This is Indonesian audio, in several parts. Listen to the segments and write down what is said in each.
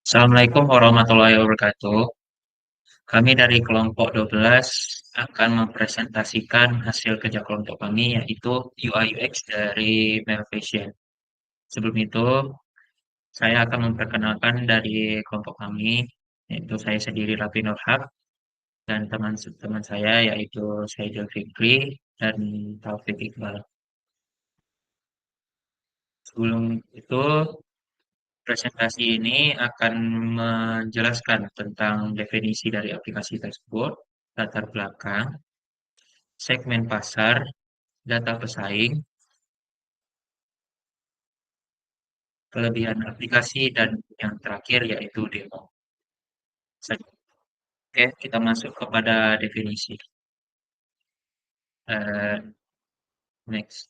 Assalamualaikum warahmatullahi wabarakatuh. Kami dari kelompok 12 akan mempresentasikan hasil kerja kelompok kami yaitu UI UX dari Mel Fashion. Sebelum itu, saya akan memperkenalkan dari kelompok kami, yaitu saya sendiri Raffi Nurhak dan teman-teman saya yaitu Saidul Fikri dan Taufik Iqbal. Sebelum itu, presentasi ini akan menjelaskan tentang definisi dari aplikasi tersebut, latar belakang, segmen pasar, data pesaing, kelebihan aplikasi, dan yang terakhir yaitu demo. Oke, kita masuk kepada definisi. Eh, Next.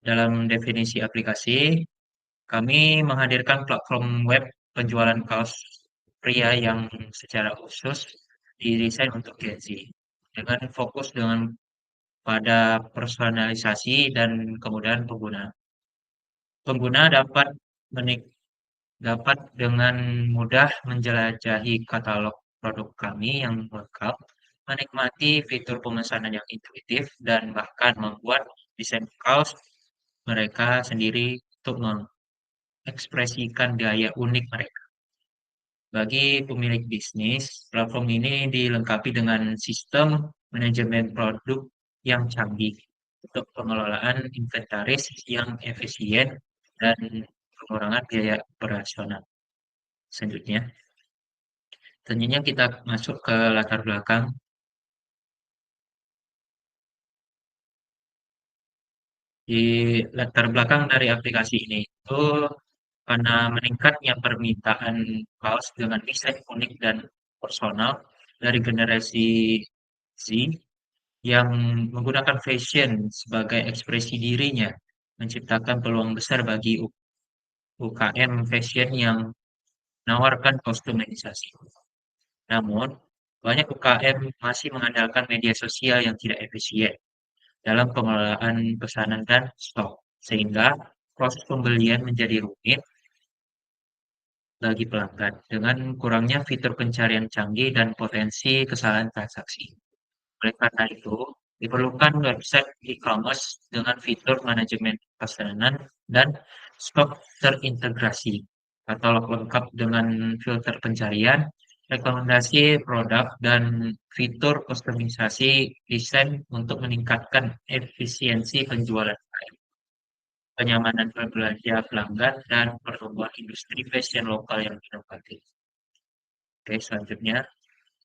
Dalam definisi aplikasi, kami menghadirkan platform web penjualan kaos pria yang secara khusus didesain untuk Gen Z dengan fokus pada personalisasi dan kemudahan pengguna. Pengguna dapat dengan mudah menjelajahi katalog produk kami yang lengkap, menikmati fitur pemesanan yang intuitif, dan bahkan membuat desain kaos mereka sendiri untuk mengekspresikan gaya unik mereka. Bagi pemilik bisnis, platform ini dilengkapi dengan sistem manajemen produk yang canggih untuk pengelolaan inventaris yang efisien dan pengurangan biaya operasional. Selanjutnya, selanjutnya kita masuk ke latar belakang. Di latar belakang dari aplikasi ini itu karena meningkatnya permintaan kaos dengan desain unik dan personal dari generasi Z yang menggunakan fashion sebagai ekspresi dirinya, menciptakan peluang besar bagi UKM fashion yang menawarkan kostumisasi. Namun, banyak UKM masih mengandalkan media sosial yang tidak efisien dalam pengelolaan pesanan dan stok, sehingga proses pembelian menjadi rumit bagi pelanggan dengan kurangnya fitur pencarian canggih dan potensi kesalahan transaksi. Oleh karena itu, diperlukan website e-commerce dengan fitur manajemen pesanan dan stok terintegrasi, katalog lengkap dengan filter pencarian, rekomendasi produk, dan fitur kustomisasi desain untuk meningkatkan efisiensi penjualan, kenyamanan berbelanja pelanggan, dan pertumbuhan industri fashion lokal yang inovatif. Oke, selanjutnya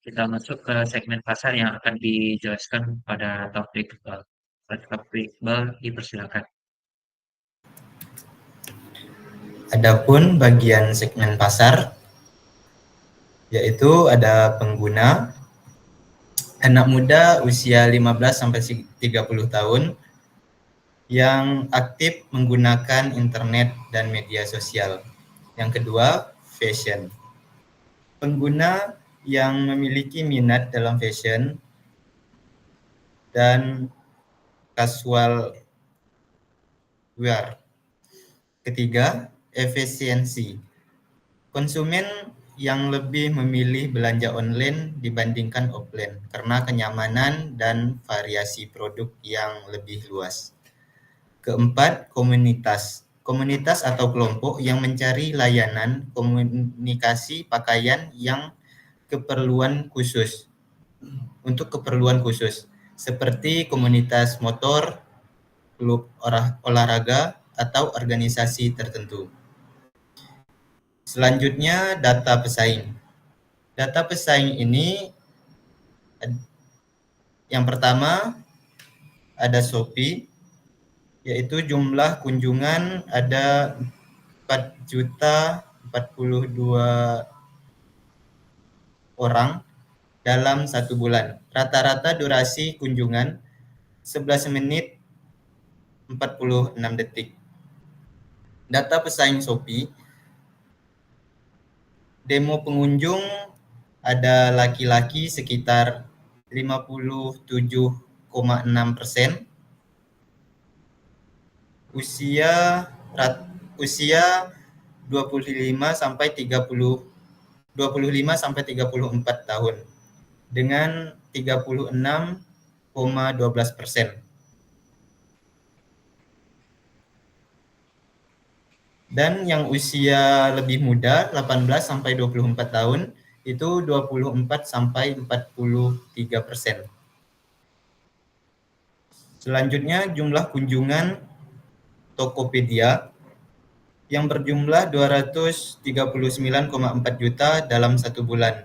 kita masuk ke segmen pasar yang akan dijelaskan pada topik Iqbal. Topik Iqbal, dipersilakan. Adapun bagian segmen pasar, yaitu ada pengguna, anak muda usia 15 sampai 30 tahun yang aktif menggunakan internet dan media sosial. Yang kedua, fashion. Pengguna yang memiliki minat dalam fashion dan casual wear. Ketiga, efisiensi. Konsumen yang lebih memilih belanja online dibandingkan offline karena kenyamanan dan variasi produk yang lebih luas. Keempat, komunitas. Komunitas atau kelompok yang mencari layanan komunikasi pakaian yang keperluan khusus untuk keperluan khusus seperti komunitas motor, klub olahraga atau organisasi tertentu. Selanjutnya, data pesaing. Data pesaing ini yang pertama ada Shopee, yaitu jumlah kunjungan ada 4.042 orang dalam satu bulan. Rata-rata durasi kunjungan 11 menit 46 detik. Data pesaing Shopee, demo pengunjung ada laki-laki sekitar 57,6%, usia 25 sampai 34 tahun dengan 36,12%. Dan yang usia lebih muda 18 sampai 24 tahun itu 24 sampai 43%. Selanjutnya jumlah kunjungan Tokopedia yang berjumlah 239,4 juta dalam 1 bulan,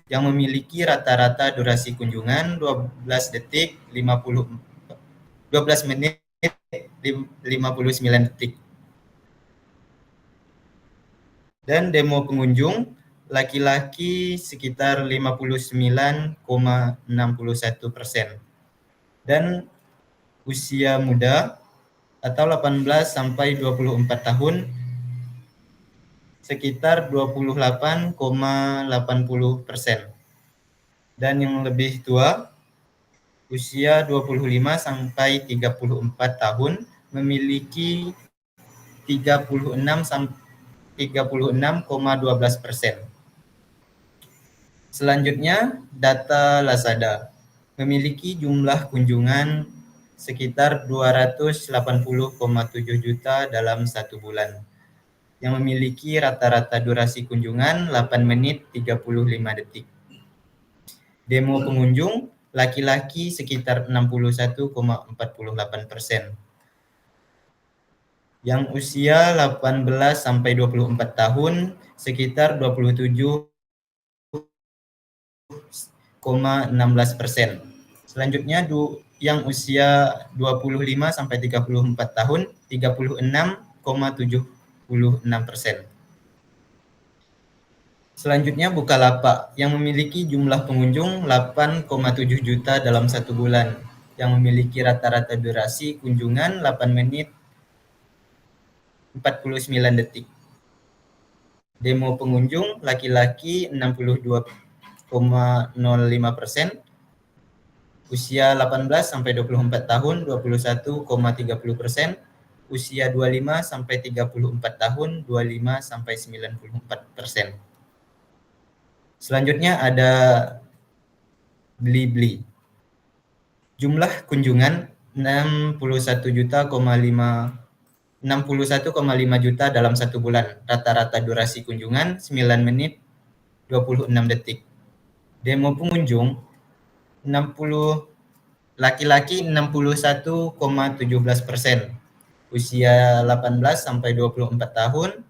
yang memiliki rata-rata durasi kunjungan 12 menit 59 detik. Dan demo pengunjung laki-laki sekitar 59,61% dan usia muda atau 18 sampai 24 tahun sekitar 28,80%. Dan yang lebih tua usia 25 sampai 34 tahun memiliki 36,12%. Selanjutnya, data Lazada memiliki jumlah kunjungan sekitar 280,7 juta dalam 1 bulan, yang memiliki rata-rata durasi kunjungan 8 menit 35 detik. Demo pengunjung laki-laki sekitar 61,48%. Yang usia 18 sampai 24 tahun sekitar 27,16%. Selanjutnya yang usia 25 sampai 34 tahun 36,76%. Selanjutnya Bukalapak yang memiliki jumlah pengunjung 8,7 juta dalam 1 bulan, yang memiliki rata-rata durasi kunjungan 8 menit 49 detik. Demo pengunjung laki-laki 62,05%, usia 18 sampai 24 tahun 21,30%, usia 25 sampai 34 tahun 25 sampai 94%. Selanjutnya ada Blibli. Jumlah kunjungan 61,5 juta dalam 1 bulan. Rata-rata durasi kunjungan 9 menit 26 detik. Demo pengunjung 60 laki-laki 61,17%. Usia 18 sampai 24 tahun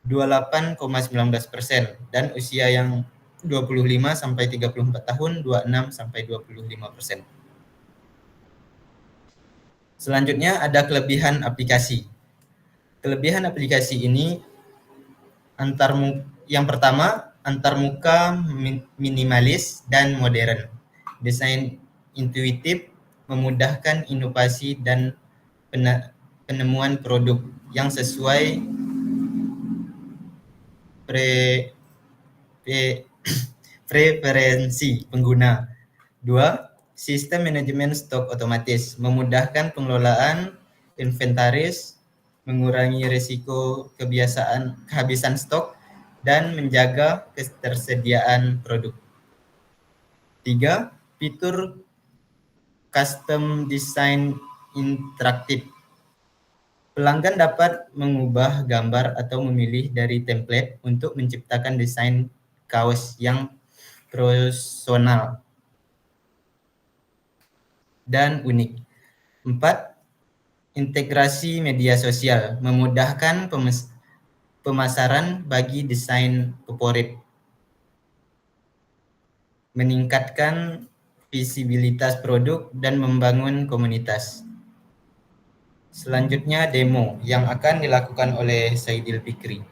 28,19%, dan usia yang 25 sampai 34 tahun 26 sampai 25%. Selanjutnya ada kelebihan aplikasi. Kelebihan aplikasi ini yang pertama, antarmuka minimalis dan modern. Desain intuitif memudahkan inovasi dan penemuan produk yang sesuai preferensi pengguna. 2. Sistem manajemen stok otomatis memudahkan pengelolaan inventaris, mengurangi risiko kehabisan stok, dan menjaga ketersediaan produk. 3. Fitur custom design interaktif. Pelanggan dapat mengubah gambar atau memilih dari template untuk menciptakan desain kaos yang personal dan unik. 4. Integrasi media sosial memudahkan pemasaran bagi desain favorit, meningkatkan visibilitas produk, dan membangun komunitas. Selanjutnya demo yang akan dilakukan oleh Saidil Fikri.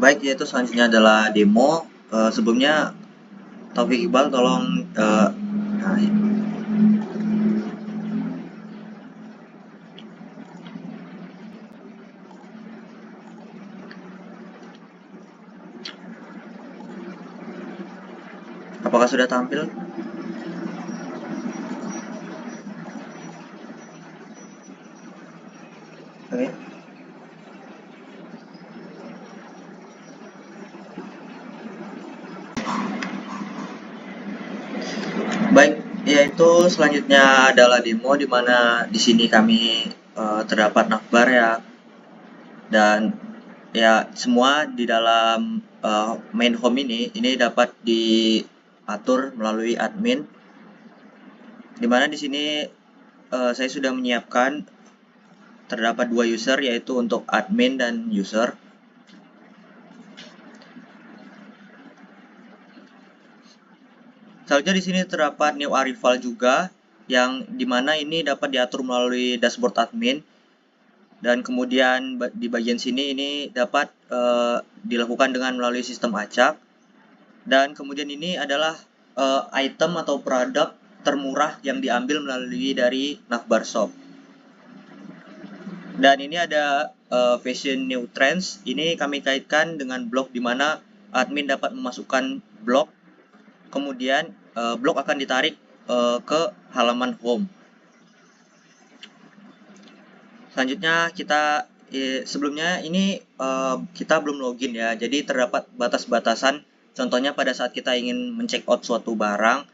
Baik, yaitu selanjutnya adalah demo. Sebelumnya Taufik Iqbal tolong apakah sudah tampil? Oke. Baik, yaitu selanjutnya adalah demo di mana di sini kami terdapat navbar ya, dan ya semua di dalam main home ini dapat diatur melalui admin, di mana di sini saya sudah menyiapkan terdapat dua user, yaitu untuk admin dan user. Selanjutnya di sini terdapat new arrival juga, yang dimana ini dapat diatur melalui dashboard admin, dan kemudian di bagian sini ini dapat dilakukan dengan melalui sistem acak, dan kemudian ini adalah item atau produk termurah yang diambil melalui dari navbar shop. Dan ini ada fashion new trends, ini kami kaitkan dengan blog di mana admin dapat memasukkan blog, kemudian blog akan ditarik ke halaman home. Selanjutnya kita sebelumnya ini kita belum login ya, jadi terdapat batas-batasan. Contohnya pada saat kita ingin mencek out suatu barang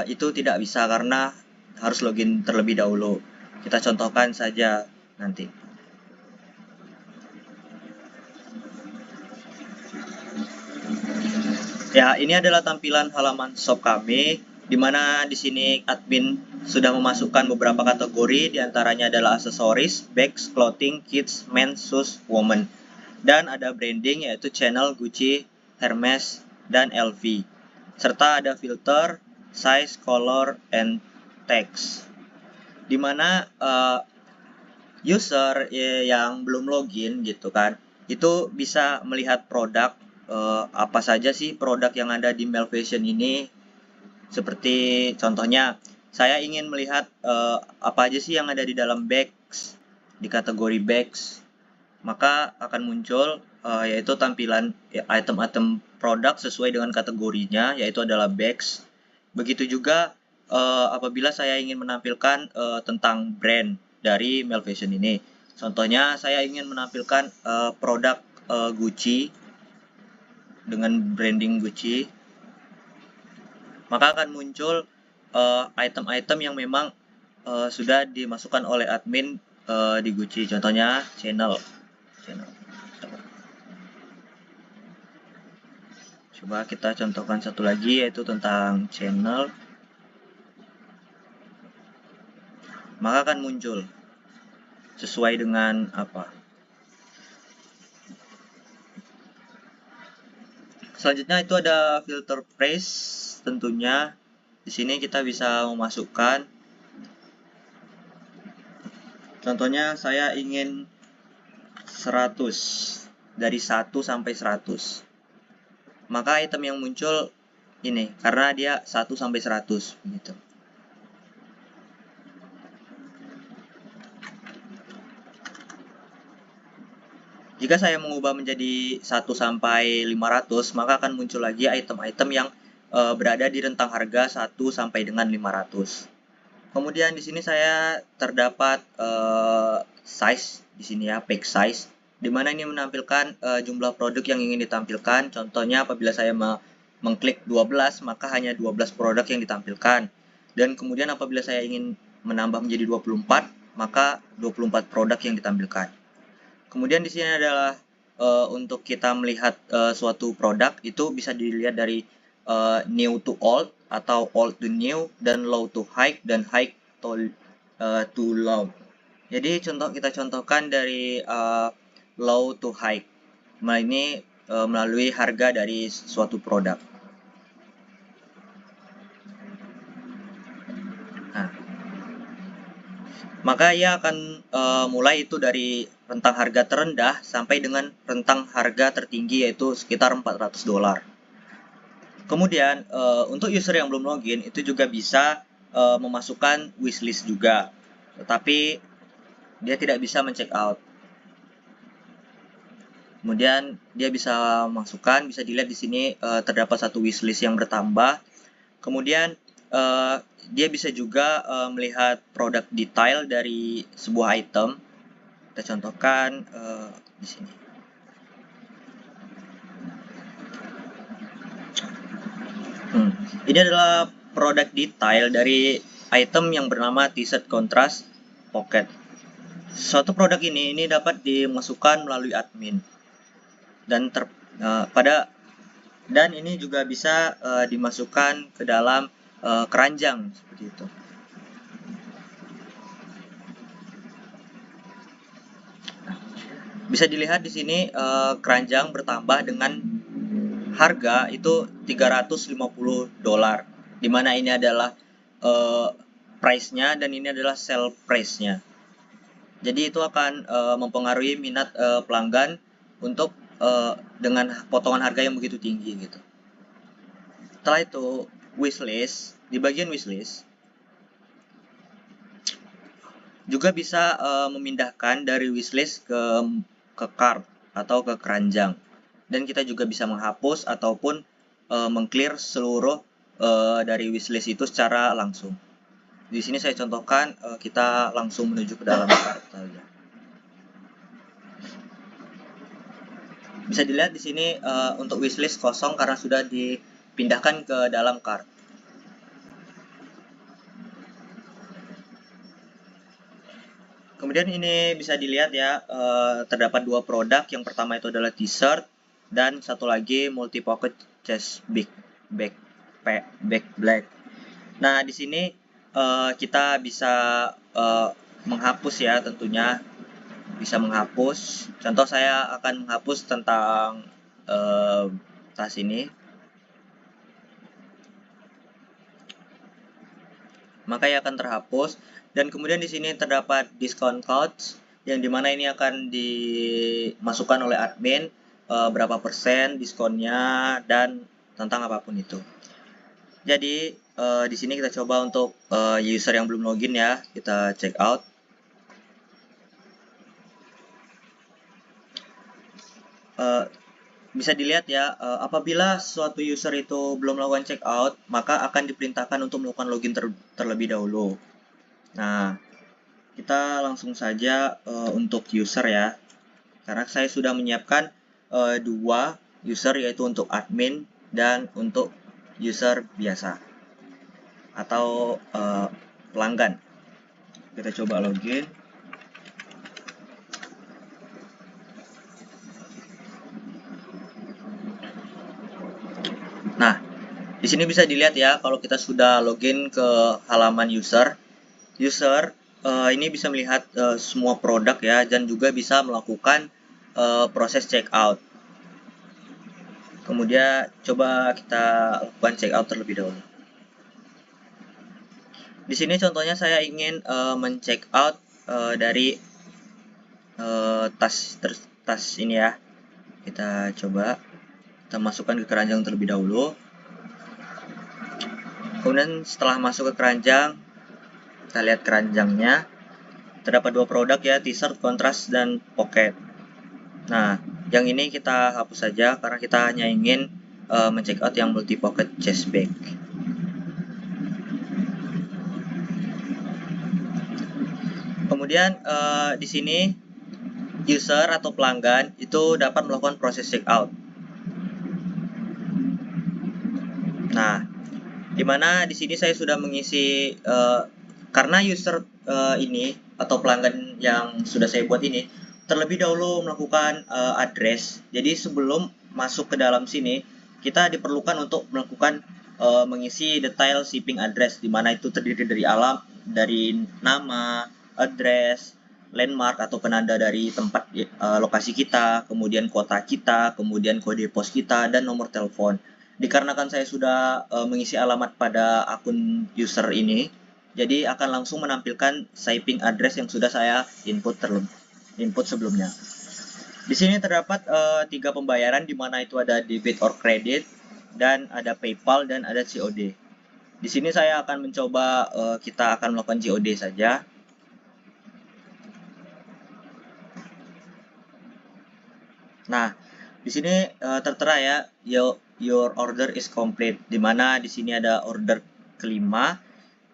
itu tidak bisa karena harus login terlebih dahulu. Kita contohkan saja nanti. Ya, ini adalah tampilan halaman shop kami, di mana di sini admin sudah memasukkan beberapa kategori, diantaranya adalah aksesoris, bags, clothing, kids, men, shoes, women. Dan ada branding yaitu channel Gucci, Hermes, dan LV. Serta ada filter, size, color, and text. Di mana user yang belum login gitu kan, itu bisa melihat produk apa saja sih produk yang ada di Mail Fashion ini. Seperti contohnya saya ingin melihat apa aja sih yang ada di dalam bags, di kategori bags, maka akan muncul yaitu tampilan item-item produk sesuai dengan kategorinya, yaitu adalah bags. Begitu juga apabila saya ingin menampilkan tentang brand dari Mail Fashion ini. Contohnya saya ingin menampilkan produk Gucci dengan branding Gucci, maka akan muncul item-item yang memang sudah dimasukkan oleh admin di Gucci. Contohnya channel. Coba kita contohkan satu lagi, yaitu tentang channel. Maka akan muncul sesuai dengan apa. Selanjutnya itu ada filter price tentunya. Di sini kita bisa memasukkan, contohnya saya ingin 100, dari 1 sampai 100. Maka item yang muncul ini karena dia 1 sampai 100 begitu. Jika saya mengubah menjadi 1 sampai 500, maka akan muncul lagi item-item yang berada di rentang harga 1 sampai dengan 500. Kemudian di sini saya terdapat size di sini ya, pack size, di mana ini menampilkan jumlah produk yang ingin ditampilkan. Contohnya apabila saya mengklik 12, maka hanya 12 produk yang ditampilkan. Dan kemudian apabila saya ingin menambah menjadi 24, maka 24 produk yang ditampilkan. Kemudian di sini adalah untuk kita melihat suatu produk itu bisa dilihat dari new to old atau old to new, dan low to high, dan high to low. Jadi kita contohkan dari low to high. Nah, ini melalui harga dari suatu produk. Nah, maka ia akan mulai itu dari rentang harga terendah sampai dengan rentang harga tertinggi, yaitu sekitar $400. Kemudian untuk user yang belum login itu juga bisa memasukkan wishlist juga, tetapi dia tidak bisa men-check out. Kemudian dia bisa masukkan, bisa dilihat di sini terdapat satu wishlist yang bertambah. Kemudian dia bisa juga melihat produk detail dari sebuah item. Kita contohkan di sini. Ini adalah produk detail dari item yang bernama T-shirt Contrast Pocket. Suatu produk ini dapat dimasukkan melalui admin dan dan ini juga bisa dimasukkan ke dalam keranjang seperti itu. Bisa dilihat di sini keranjang bertambah dengan harga itu $350, di mana ini adalah price-nya dan ini adalah sell price-nya. Jadi itu akan mempengaruhi minat pelanggan untuk dengan potongan harga yang begitu tinggi gitu. Setelah itu wishlist, di bagian wishlist juga bisa memindahkan dari wishlist ke cart atau ke keranjang, dan kita juga bisa menghapus ataupun mengclear seluruh dari wishlist itu secara langsung. Di sini saya contohkan kita langsung menuju ke dalam cart saja. Bisa dilihat di sini untuk wishlist kosong karena sudah dipindahkan ke dalam cart. Kemudian ini bisa dilihat ya, terdapat dua produk. Yang pertama itu adalah t-shirt dan satu lagi multi pocket chest bag black. Nah, di sini kita bisa menghapus ya, tentunya bisa menghapus. Contoh saya akan menghapus tentang tas ini. Maka ia akan terhapus, dan kemudian di sini terdapat discount codes yang dimana ini akan dimasukkan oleh admin berapa persen diskonnya dan tentang apapun itu. Jadi di sini kita coba untuk user yang belum login ya, kita check out. Bisa dilihat ya, apabila suatu user itu belum melakukan check out, maka akan diperintahkan untuk melakukan login terlebih dahulu. Nah, kita langsung saja untuk user ya, karena saya sudah menyiapkan dua user, yaitu untuk admin dan untuk user biasa atau pelanggan. Kita coba login. Nah, di sini bisa dilihat ya, kalau kita sudah login ke halaman user ini bisa melihat semua produk ya, dan juga bisa melakukan proses check out. Kemudian coba kita lakukan check out terlebih dahulu. Di sini contohnya saya ingin men-check out dari tas ini ya. Kita coba kita masukkan ke keranjang terlebih dahulu. Kemudian setelah masuk ke keranjang, kita lihat keranjangnya. Terdapat dua produk ya, t-shirt contrast dan pocket. Nah, yang ini kita hapus saja karena kita hanya ingin men-check out yang multi pocket chest bag. Kemudian di sini user atau pelanggan itu dapat melakukan proses check out. Nah, dimana di sini saya sudah mengisi karena user ini atau pelanggan yang sudah saya buat ini terlebih dahulu melakukan address. Jadi sebelum masuk ke dalam sini, kita diperlukan untuk melakukan mengisi detail shipping address, di mana itu terdiri dari nama, address, landmark atau penanda dari tempat lokasi kita, kemudian kota kita, kemudian kode pos kita, dan nomor telepon. Dikarenakan saya sudah mengisi alamat pada akun user ini, jadi akan langsung menampilkan shipping address yang sudah saya input sebelumnya. Di sini terdapat 3 pembayaran, di mana itu ada debit or credit, dan ada PayPal, dan ada COD. Di sini saya akan mencoba kita akan melakukan COD saja. Nah, di sini tertera ya, your order is complete, di mana di sini ada order kelima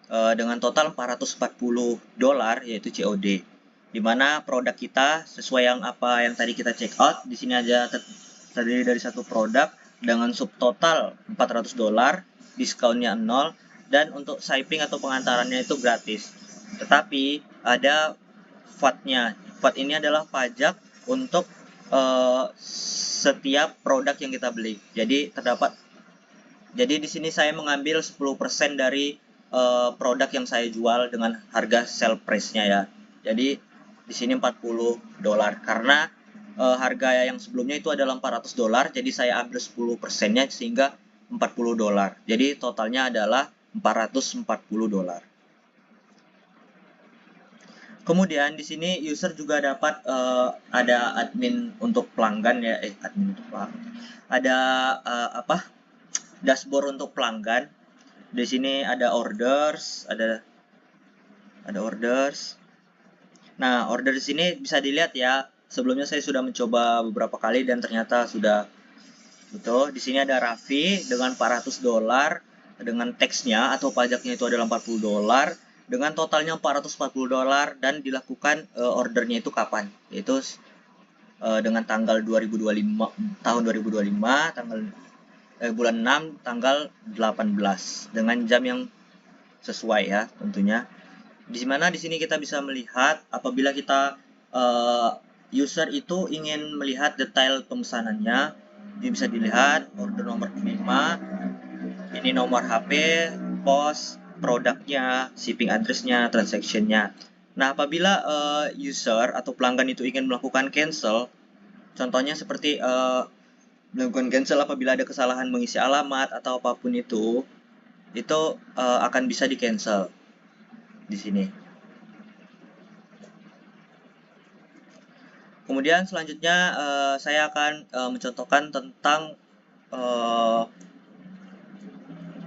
dengan total $440 yaitu COD. di mana produk kita sesuai yang tadi kita check out. Di sini aja terdiri dari satu produk dengan subtotal $400, diskonnya 0, dan untuk shipping atau pengantarannya itu gratis. Tetapi ada VAT-nya. VAT ini adalah pajak untuk setiap produk yang kita beli. Jadi di sini saya mengambil 10% dari produk yang saya jual dengan harga sell price-nya ya. Jadi di sini $40 karena harga yang sebelumnya itu adalah $400, jadi saya ambil 10%-nya sehingga $40. Jadi totalnya adalah $440. Kemudian di sini user juga dapat ada admin untuk pelanggan ya, admin untuk pelanggan. Ada dashboard untuk pelanggan. Di sini ada orders, ada orders. Nah, order di sini bisa dilihat ya. Sebelumnya saya sudah mencoba beberapa kali dan ternyata sudah gitu. Di sini ada Raffi dengan $400 dengan teksnya atau pajaknya itu adalah $40 dengan totalnya $440 dan dilakukan ordernya itu kapan? Yaitu dengan tanggal 2025 tahun 2025 tanggal bulan 6 tanggal 18 dengan jam yang sesuai ya tentunya. Di mana di sini kita bisa melihat apabila kita user itu ingin melihat detail pemesanannya, ini bisa dilihat order nomor 5, ini nomor HP, pos, produknya, shipping address-nya, transaction-nya. Nah, apabila user atau pelanggan itu ingin melakukan cancel, contohnya seperti melakukan cancel apabila ada kesalahan mengisi alamat atau apapun itu akan bisa di cancel di sini. Kemudian selanjutnya saya akan mencontohkan tentang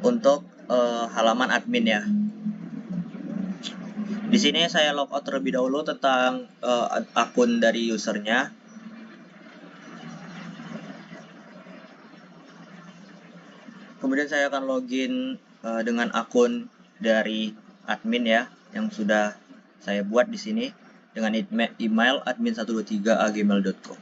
untuk halaman admin ya. Di sini saya logout terlebih dahulu tentang akun dari usernya. Kemudian saya akan login dengan akun dari admin ya, yang sudah saya buat di sini dengan email admin123@gmail.com.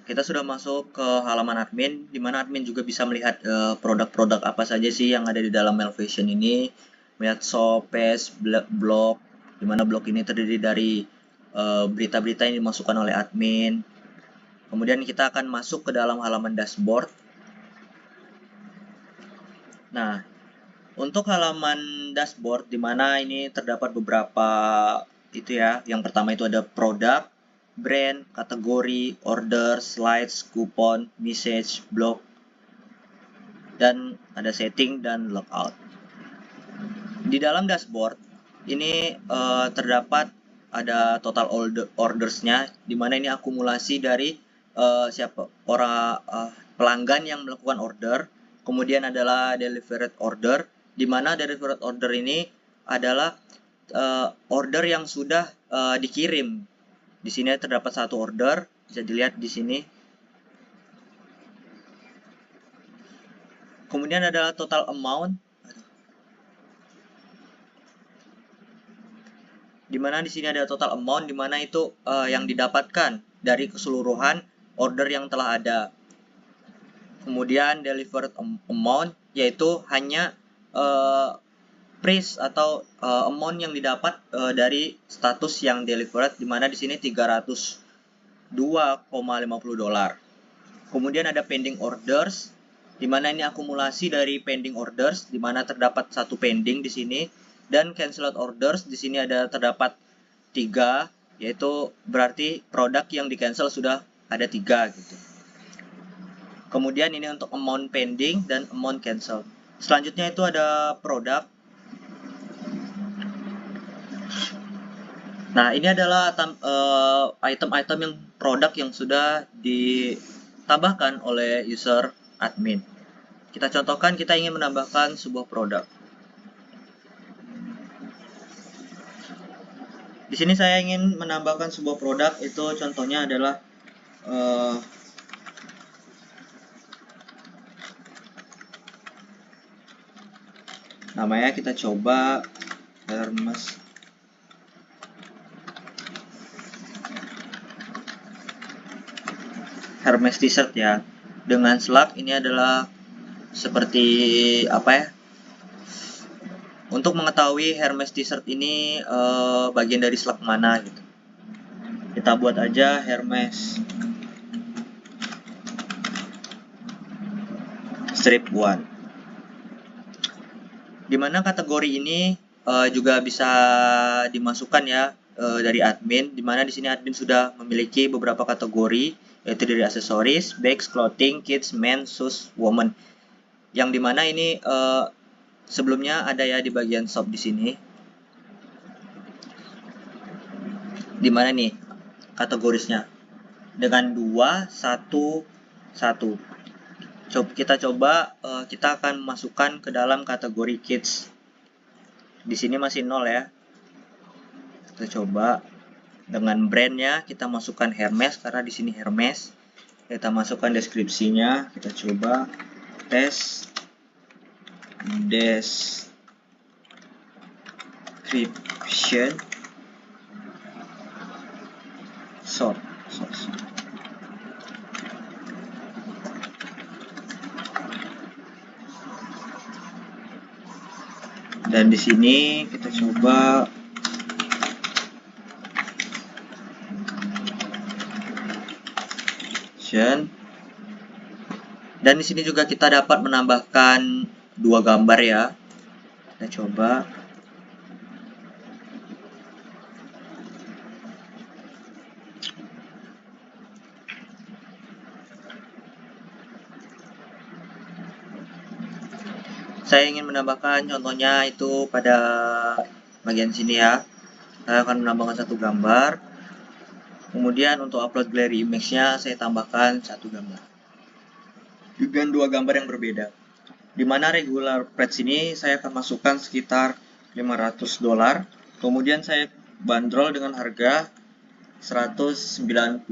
Kita sudah masuk ke halaman admin, di mana admin juga bisa melihat produk-produk apa saja sih yang ada di dalam Melvision ini, melihat shop, page, blog, di mana blog ini terdiri dari berita-berita yang dimasukkan oleh admin. Kemudian kita akan masuk ke dalam halaman dashboard. Nah, untuk halaman dashboard, di mana ini terdapat beberapa itu ya. Yang pertama itu ada produk, brand, kategori, order, slides, kupon, message, blog, dan ada setting dan logout. Di dalam dashboard ini terdapat ada total ordersnya, di mana ini akumulasi dari pelanggan yang melakukan order. Kemudian adalah delivered order, di mana delivered order ini adalah order yang sudah dikirim. Di sini terdapat satu order, bisa dilihat di sini. Kemudian adalah total amount, di mana di sini ada total amount, di mana itu yang didapatkan dari keseluruhan order yang telah ada. Kemudian delivered amount, yaitu hanya price atau amount yang didapat dari status yang delivered, di mana di sini $302,50. Kemudian ada pending orders, di mana ini akumulasi dari pending orders, di mana terdapat satu pending di sini, dan canceled orders di sini terdapat 3, yaitu berarti produk yang di cancel sudah ada 3 gitu. Kemudian ini untuk amount pending dan amount cancel. Selanjutnya itu ada produk. Nah, ini adalah item-item yang produk yang sudah ditambahkan oleh user admin. Kita contohkan, kita ingin menambahkan sebuah produk. Di sini saya ingin menambahkan sebuah produk, itu contohnya adalah Namanya kita coba Hermes T-shirt ya. Dengan slug ini adalah seperti apa ya? Untuk mengetahui Hermes T-shirt ini bagian dari slug mana gitu. Kita buat aja Hermes strip 1. Dimana kategori ini juga bisa dimasukkan ya dari admin. Dimana di sini admin sudah memiliki beberapa kategori, yaitu dari aksesoris, bags, clothing, kids, men, shoes, woman. Yang dimana ini sebelumnya ada ya di bagian shop di sini. Dimana nih kategorisnya dengan 2, 1, 1. Kita coba, kita akan masukkan ke dalam kategori kids. Di sini masih 0 ya. Kita coba dengan brandnya, kita masukkan Hermes karena di sini Hermes. Kita masukkan deskripsinya, kita coba tes description short. Dan di sini kita coba dan di sini juga kita dapat menambahkan 2 gambar ya. Kita coba. Saya ingin menambahkan contohnya itu pada bagian sini ya. Saya akan menambahkan 1 gambar. Kemudian untuk upload gallery image-nya saya tambahkan 1 gambar. Dengan 2 gambar yang berbeda. Dimana regular price ini saya akan masukkan sekitar $500. Kemudian saya bandrol dengan harga $199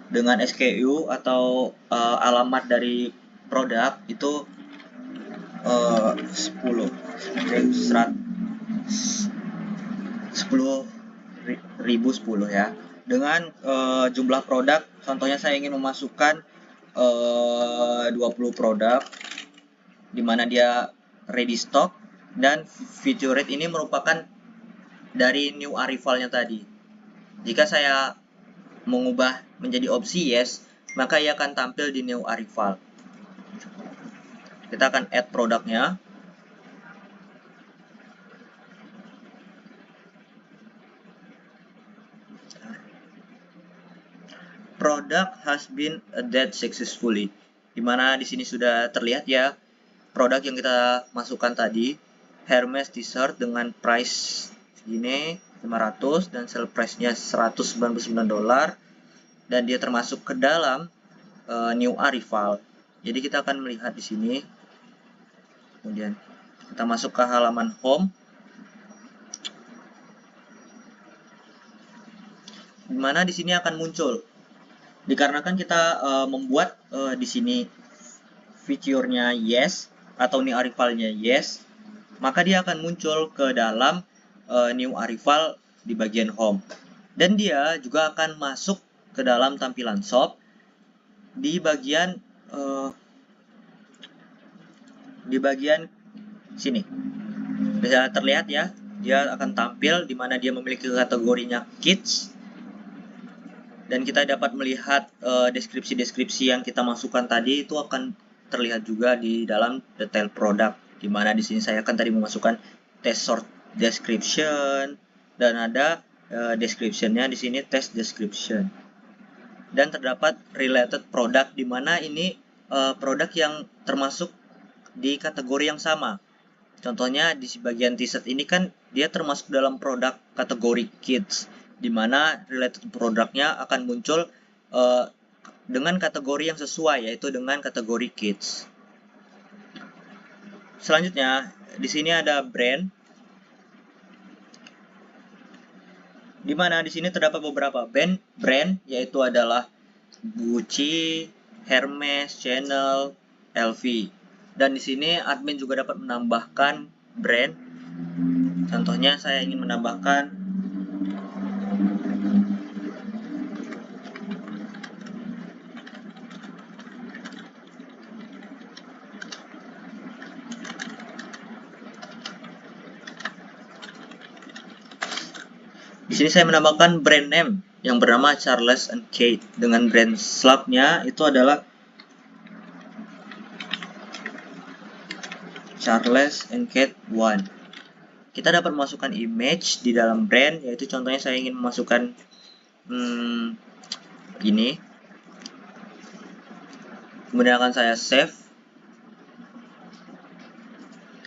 dengan SKU atau alamat dari produk itu 10.010 ya. Dengan jumlah produk, contohnya saya ingin memasukkan 20 produk, dimana dia ready stock dan feature rate ini merupakan dari new arrival-nya tadi. Jika saya mengubah menjadi opsi yes, maka ia akan tampil di new arrival. Kita akan add produknya. Product has been added successfully. Dimana di sini sudah terlihat ya produk yang kita masukkan tadi, Hermes T-shirt dengan price segini 500 dan sale price-nya $199 dan dia termasuk ke dalam new arrival. Jadi kita akan melihat di sini. Kemudian kita masuk ke halaman home. Dimana di sini akan muncul. Dikarenakan kita membuat di sini feature-nya yes atau new arrival-nya yes, maka dia akan muncul ke dalam new arrival di bagian home. Dan dia juga akan masuk ke dalam tampilan shop di bagian sini. Bisa terlihat ya, dia akan tampil di mana dia memiliki kategorinya kids. Dan kita dapat melihat deskripsi-deskripsi yang kita masukkan tadi itu akan terlihat juga di dalam detail produk. Di mana di sini saya akan tadi memasukkan test short description dan ada description-nya di sini test description. Dan terdapat related product di mana ini produk yang termasuk di kategori yang sama. Contohnya di bagian t-shirt ini kan dia termasuk dalam produk kategori kids, di mana related produknya akan muncul dengan kategori yang sesuai, yaitu dengan kategori kids. Selanjutnya di sini ada brand, di mana di sini terdapat beberapa brand yaitu adalah Gucci, Hermes, Chanel, LV. Dan di sini admin juga dapat menambahkan brand. Contohnya saya ingin menambahkan di sini saya menambahkan brand name yang bernama Charles and Kate dengan brand slabnya itu adalah Charles and Kate 1. Kita dapat memasukkan image di dalam brand, yaitu contohnya saya ingin memasukkan ini. Kemudian akan saya save.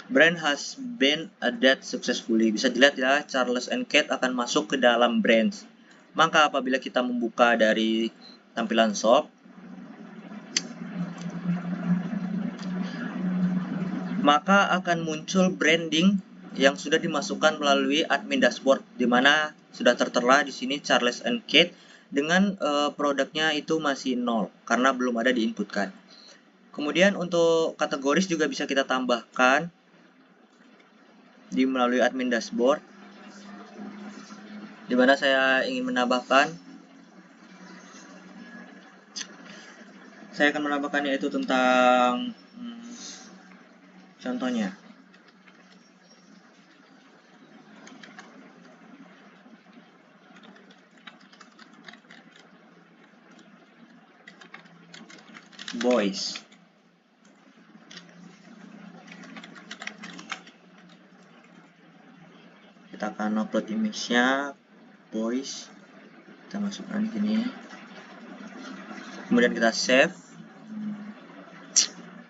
Brand has been added successfully. Bisa dilihat ya, Charles and Kate akan masuk ke dalam brands. Maka apabila kita membuka dari tampilan shop, maka akan muncul branding yang sudah dimasukkan melalui admin dashboard, di mana sudah tertera di sini Charles and Kate dengan produknya itu masih 0 karena belum ada diinputkan. Kemudian untuk kategoris juga bisa kita tambahkan di melalui admin dashboard, di mana saya ingin menambahkan, saya akan menambahkan yaitu tentang contohnya boys. Kita akan upload image-nya boys, kita masukkan gini, kemudian kita save.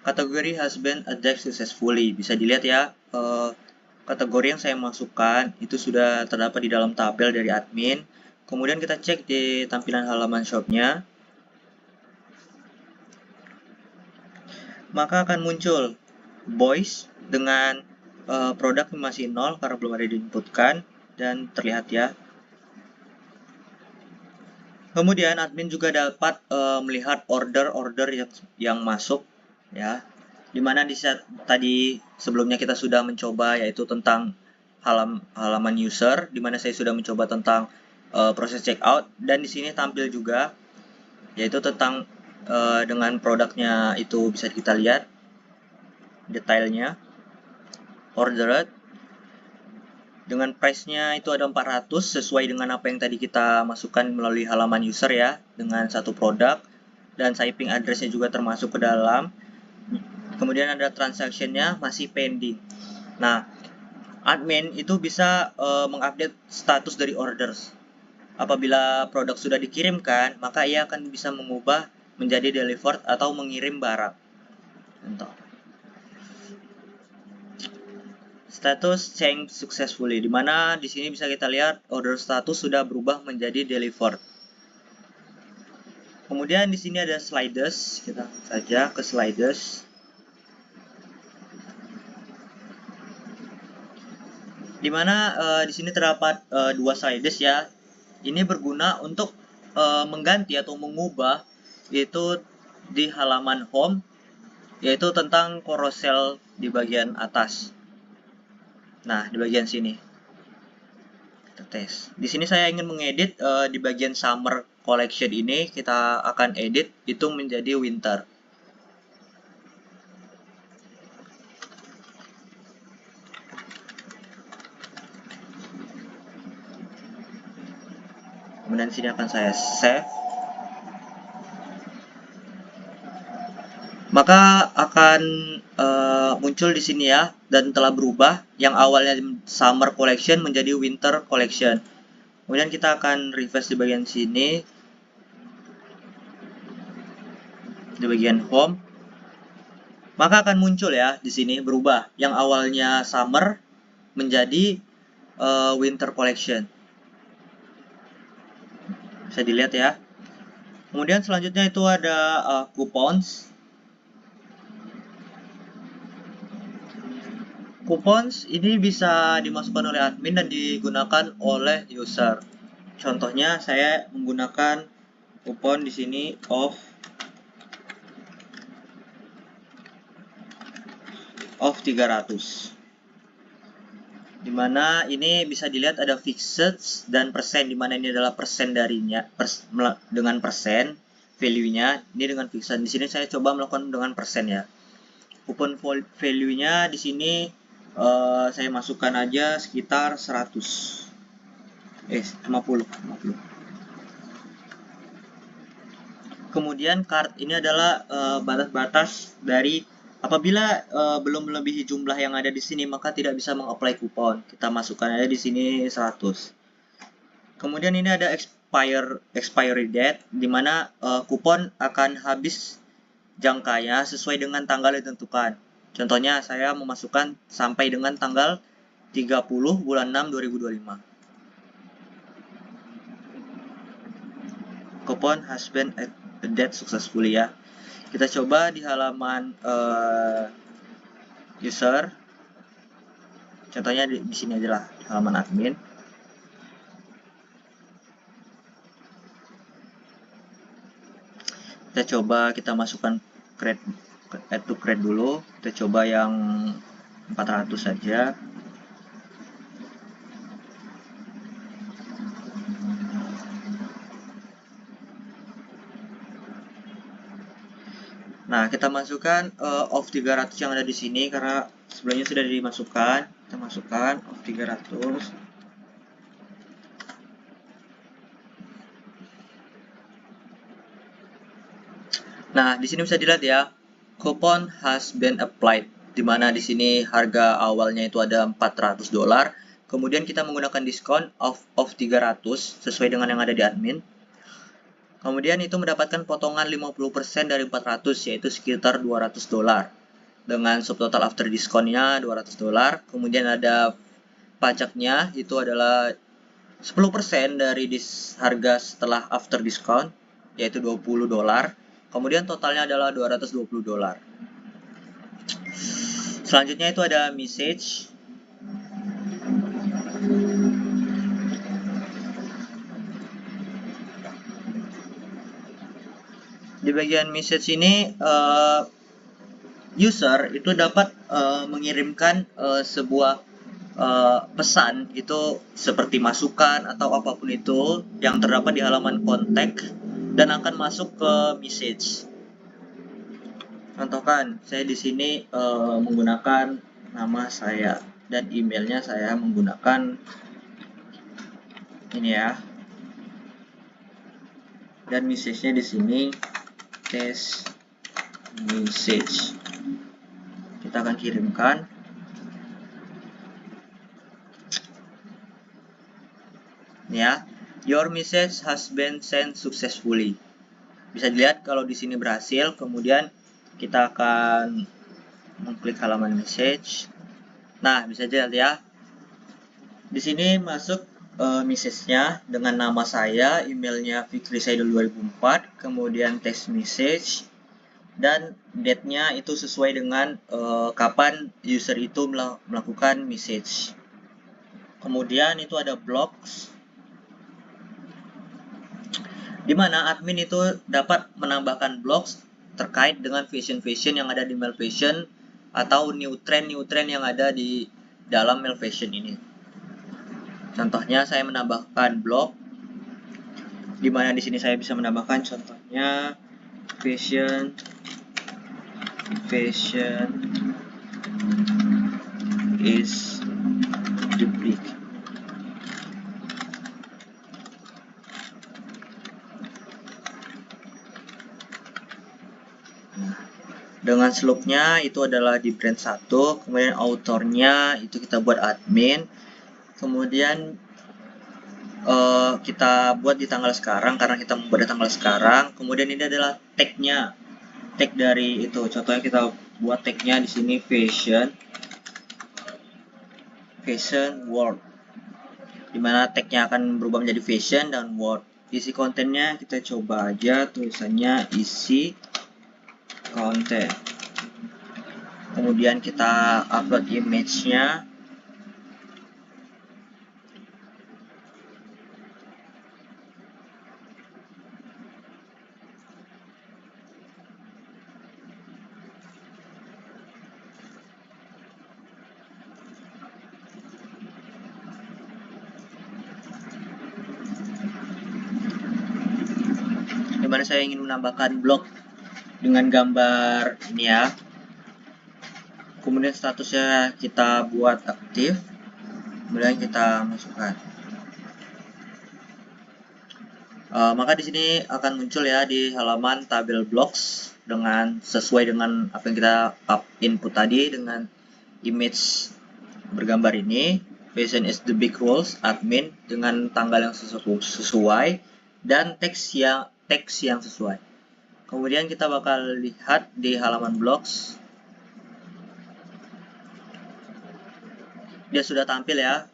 Kategori has been added successfully. Bisa dilihat ya, kategori yang saya masukkan itu sudah terdapat di dalam tabel dari admin. Kemudian kita cek di tampilan halaman shopnya, maka akan muncul boys dengan produk masih 0 karena belum ada diinputkan dan terlihat ya. Kemudian admin juga dapat melihat order-order yang masuk ya. Dimana di saat tadi sebelumnya kita sudah mencoba yaitu tentang halaman user, dimana saya sudah mencoba tentang proses checkout, dan di sini tampil juga yaitu tentang dengan produknya itu bisa kita lihat detailnya, ordered dengan price-nya itu ada 400 sesuai dengan apa yang tadi kita masukkan melalui halaman user ya, dengan satu produk, dan shipping address-nya juga termasuk ke dalam. Kemudian ada transaction-nya masih pending. Nah, admin itu bisa mengupdate status dari orders. Apabila produk sudah dikirimkan, maka ia akan bisa mengubah menjadi delivered atau mengirim barang. Contoh. Status change successfully, di mana di sini bisa kita lihat order status sudah berubah menjadi delivered. Kemudian di sini ada sliders, kita saja ke sliders. Di mana di sini terdapat dua sliders ya. Ini berguna untuk mengganti atau mengubah yaitu di halaman home, yaitu tentang carousel di bagian atas. Nah, di bagian sini. Kita tes. Di sini saya ingin mengedit di bagian summer collection ini, kita akan edit itu menjadi winter. Kemudian sini akan saya save. Maka akan muncul di sini ya, dan telah berubah yang awalnya summer collection menjadi winter collection. Kemudian kita akan refresh di bagian sini, di bagian home, maka akan muncul ya di sini berubah yang awalnya summer menjadi winter collection. Bisa dilihat ya. Kemudian selanjutnya itu ada coupons. Coupons ini bisa dimasukkan oleh admin dan digunakan oleh user. Contohnya saya menggunakan coupon di sini off of 300. Dimana ini bisa dilihat ada fixed dan persen, dimana ini adalah persen darinya dengan persen value-nya, ini dengan fixed. Di sini saya coba melakukan dengan persen ya. Coupon value-nya di sini saya masukkan aja sekitar 100. 50. Kemudian card ini adalah batas-batas dari apabila belum melebihi jumlah yang ada di sini maka tidak bisa mengapply kupon. Kita masukkan aja di sini 100. Kemudian ini ada expiry date di mana kupon akan habis jangkanya sesuai dengan tanggal yang ditentukan. Contohnya saya memasukkan sampai dengan tanggal 30 bulan 6 2025. Coupon has been added successfully ya. Kita coba di halaman user. Contohnya di sini aja lah, halaman admin. Kita coba kita masukkan add to create dulu. Kita coba yang 400 saja. Nah, kita masukkan of 300 yang ada di sini karena sebelumnya sudah dimasukkan. Kita masukkan of 300. Nah, di sini bisa dilihat ya, coupon has been applied, di mana di sini harga awalnya itu ada $400. Kemudian kita menggunakan diskon of 300 sesuai dengan yang ada di admin. Kemudian itu mendapatkan potongan 50% dari 400 yaitu sekitar $200. Dengan subtotal after diskonnya $200. Kemudian ada pajaknya itu adalah 10% dari harga setelah after discount yaitu $20. Kemudian totalnya adalah $220. Selanjutnya itu ada message. Di bagian message ini user itu dapat mengirimkan sebuah pesan itu seperti masukan atau apapun itu yang terdapat di halaman kontak dan akan masuk ke message. Contohkan, saya di sini menggunakan nama saya dan emailnya saya menggunakan ini ya. Dan message-nya di sini test message. Kita akan kirimkan. Ini ya. Your message has been sent successfully. Bisa dilihat kalau di sini berhasil, kemudian kita akan mengklik halaman message. Nah, bisa dilihat ya. Di sini masuk message-nya dengan nama saya, emailnya Fikri Saidul 2004, kemudian text message, dan date-nya itu sesuai dengan kapan user itu melakukan message. Kemudian itu ada blocks, di mana admin itu dapat menambahkan blocks terkait dengan fashion yang ada di mail fashion atau new trend yang ada di dalam mail fashion ini. Contohnya saya menambahkan blog, di mana di sini saya bisa menambahkan contohnya fashion is the big. Dengan slope-nya itu adalah di brand 1, kemudian authornya itu kita buat admin, kemudian kita buat di tanggal sekarang karena kita membuat di tanggal sekarang. Kemudian ini adalah tag-nya, tag dari itu. Contohnya kita buat tag-nya di sini fashion world, dimana tag-nya akan berubah menjadi fashion dan world. Isi kontennya kita coba aja tulisannya isi konten. Kemudian kita upload image-nya. dimana saya ingin menambahkan blok dengan gambar ini ya. Kemudian statusnya kita buat aktif, kemudian kita masukkan. Maka di sini akan muncul ya di halaman tabel blocks dengan sesuai dengan apa yang kita input tadi, dengan image bergambar ini, fashion is the big rules admin dengan tanggal yang sesuai dan teks yang sesuai. Kemudian kita bakal lihat di halaman blocks, dia sudah tampil ya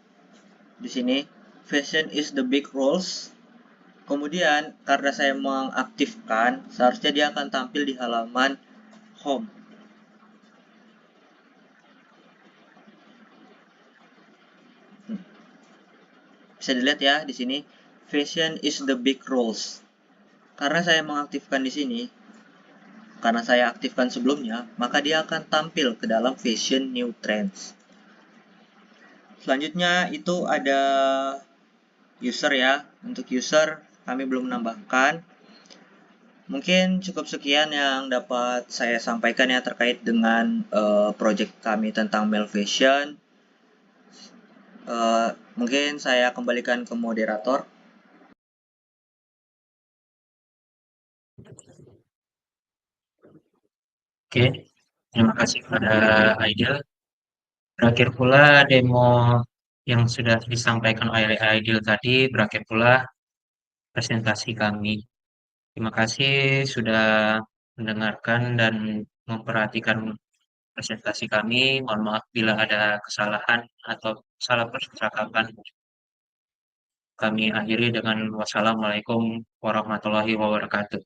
di sini, fashion is the big rules. Kemudian karena saya mengaktifkan, seharusnya dia akan tampil di halaman home. Bisa dilihat ya di sini, fashion is the big rules. Karena saya mengaktifkan di sini, karena saya aktifkan sebelumnya, maka dia akan tampil ke dalam fashion new trends. Selanjutnya itu ada user ya. Untuk user kami belum menambahkan. Mungkin cukup sekian yang dapat saya sampaikan ya terkait dengan project kami tentang Mail Fashion. Mungkin saya kembalikan ke moderator. Oke, terima kasih kepada Aidil. Berakhir pula demo yang sudah disampaikan oleh Aidil tadi, berakhir pula presentasi kami. Terima kasih sudah mendengarkan dan memperhatikan presentasi kami. Mohon maaf bila ada kesalahan atau salah percakapan. Kami akhiri dengan wassalamualaikum warahmatullahi wabarakatuh.